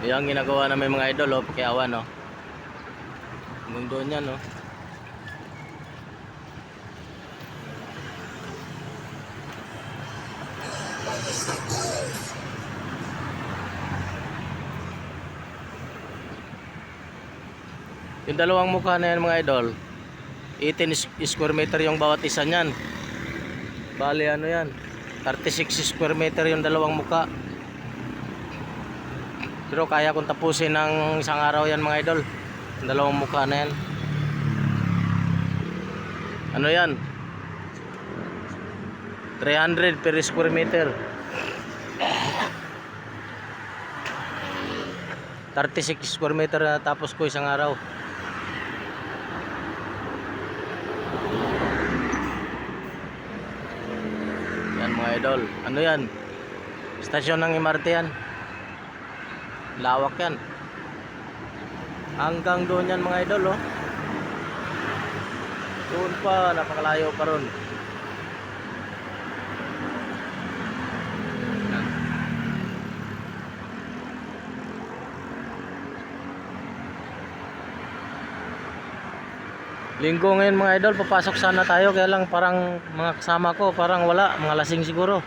Yan ang ginagawa namin mga idol, oh, pakiawan, oh. Mundo niyan, oh. Yung dalawang mukha na yan mga idol, 18 square meter yung bawat isa niyan. Bali ano yan, 36 square meter yung dalawang mukha. Pero kaya kong tapusin ng isang araw yan mga idol, yung dalawang mukha na yan. Ano yan, 300 per square meter, 36 square meter na tapos ko isang araw. Yan mga idol, ano yan, stasyon ng MRT yan. Lawak yan, hanggang doon yan mga idol, oh. Doon pa, napakalayo pa ron. Linggo ngayon mga idol, papasok sana tayo, kaya lang parang mga kasama ko parang wala, mga lasing siguro.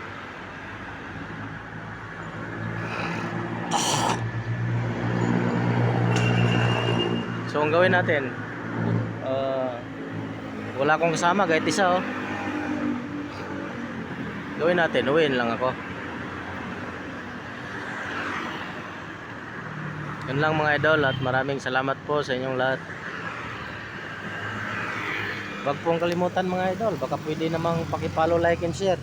So ang gawin natin, wala akong kasama kahit isa, oh. Gawin natin, uwiin lang ako. Yun lang mga idol, at maraming salamat po sa inyong lahat. Huwag pong kalimutan mga idol, baka pwede namang pakipollow, like and share.